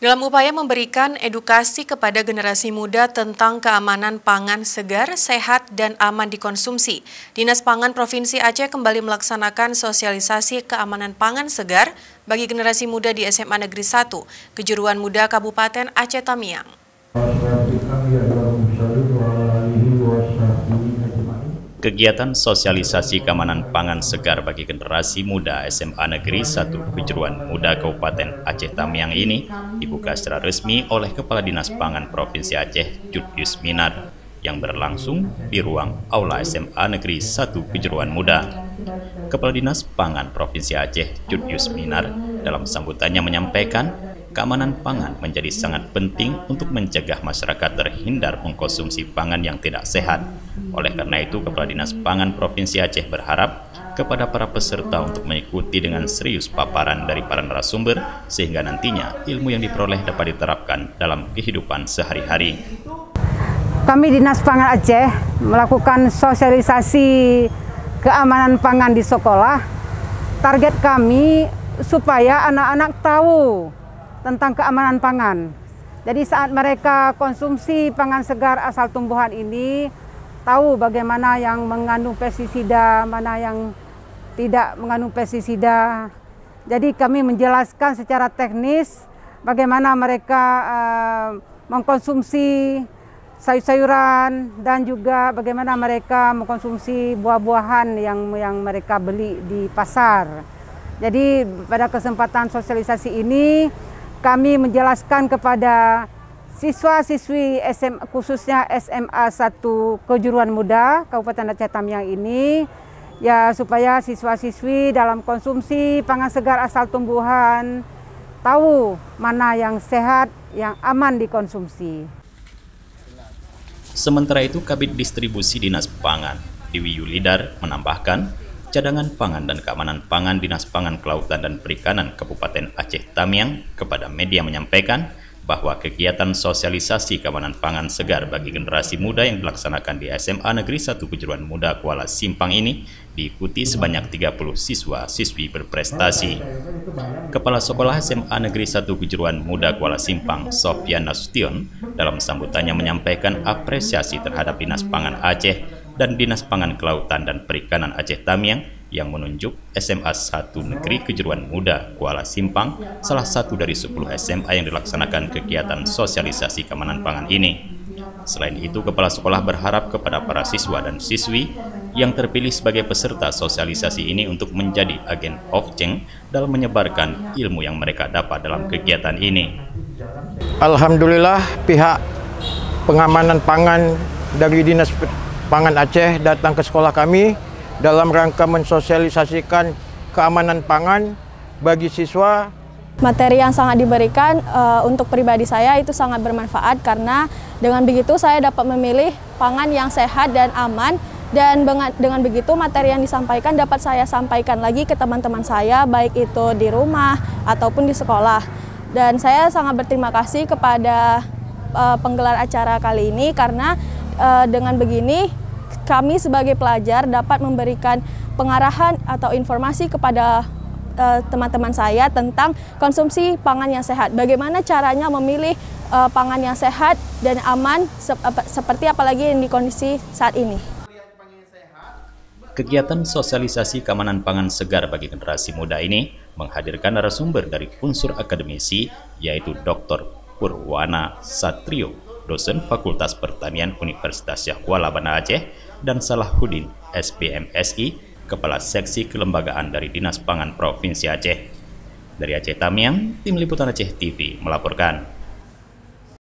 Dalam upaya memberikan edukasi kepada generasi muda tentang keamanan pangan segar, sehat, dan aman dikonsumsi, Dinas Pangan Provinsi Aceh kembali melaksanakan sosialisasi keamanan pangan segar bagi generasi muda di SMA Negeri 1, Kejuruan Muda Kabupaten Aceh Tamiang. Kegiatan sosialisasi keamanan pangan segar bagi generasi muda SMA Negeri 1 Kejuruan Muda Kabupaten Aceh Tamiang ini dibuka secara resmi oleh Kepala Dinas Pangan Provinsi Aceh Judius Minar yang berlangsung di ruang Aula SMA Negeri 1 Kejuruan Muda. Kepala Dinas Pangan Provinsi Aceh Judius Minar dalam sambutannya menyampaikan keamanan pangan menjadi sangat penting untuk mencegah masyarakat terhindar mengkonsumsi pangan yang tidak sehat. Oleh karena itu, Kepala Dinas Pangan Provinsi Aceh berharap kepada para peserta untuk mengikuti dengan serius paparan dari para narasumber sehingga nantinya ilmu yang diperoleh dapat diterapkan dalam kehidupan sehari-hari. Kami Dinas Pangan Aceh melakukan sosialisasi keamanan pangan di sekolah. Target kami supaya anak-anak tahu tentang keamanan pangan. Jadi saat mereka konsumsi pangan segar asal tumbuhan ini, tahu bagaimana yang mengandung pestisida, mana yang tidak mengandung pestisida. Jadi kami menjelaskan secara teknis bagaimana mereka mengkonsumsi sayur-sayuran dan juga bagaimana mereka mengkonsumsi buah-buahan yang mereka beli di pasar. Jadi pada kesempatan sosialisasi ini kami menjelaskan kepada siswa-siswi SMA, khususnya SMA 1 Kejuruan Muda Kabupaten Aceh Tamiang ini, ya supaya siswa-siswi dalam konsumsi pangan segar asal tumbuhan tahu mana yang sehat, yang aman dikonsumsi. Sementara itu, Kabid Distribusi Dinas Pangan, Dewi Yulidar, menambahkan, cadangan pangan dan keamanan pangan Dinas Pangan Kelautan dan Perikanan Kabupaten Aceh Tamiang kepada media menyampaikan bahwa kegiatan sosialisasi keamanan pangan segar bagi generasi muda yang dilaksanakan di SMA Negeri 1 Kejuruan Muda Kuala Simpang ini diikuti sebanyak 30 siswa-siswi berprestasi. Kepala Sekolah SMA Negeri 1 Kejuruan Muda Kuala Simpang, Sofyan Nasution, dalam sambutannya menyampaikan apresiasi terhadap Dinas Pangan Aceh dan Dinas Pangan Kelautan dan Perikanan Aceh Tamiang yang menunjuk SMA 1 Negeri Kejuruan Muda Kuala Simpang salah satu dari 10 SMA yang dilaksanakan kegiatan sosialisasi keamanan pangan ini. Selain itu, Kepala Sekolah berharap kepada para siswa dan siswi yang terpilih sebagai peserta sosialisasi ini untuk menjadi agen of change dalam menyebarkan ilmu yang mereka dapat dalam kegiatan ini. Alhamdulillah, pihak pengamanan pangan dari Dinas Pangan Aceh datang ke sekolah kami dalam rangka mensosialisasikan keamanan pangan bagi siswa. Materi yang sangat diberikan untuk pribadi saya itu sangat bermanfaat karena dengan begitu saya dapat memilih pangan yang sehat dan aman, dan dengan begitu materi yang disampaikan dapat saya sampaikan lagi ke teman-teman saya baik itu di rumah ataupun di sekolah. Dan saya sangat berterima kasih kepada penggelar acara kali ini karena dengan begini kami sebagai pelajar dapat memberikan pengarahan atau informasi kepada teman-teman saya tentang konsumsi pangan yang sehat. Bagaimana caranya memilih pangan yang sehat dan aman seperti apalagi yang di kondisi saat ini. Kegiatan sosialisasi keamanan pangan segar bagi generasi muda ini menghadirkan narasumber dari unsur akademisi yaitu Dr. Purwana Satrio, dosen Fakultas Pertanian Universitas Syah Kuala Banda Aceh, dan Salahuddin SPMSI, Kepala Seksi Kelembagaan dari Dinas Pangan Provinsi Aceh. Dari Aceh Tamiang, Tim Liputan Aceh TV melaporkan.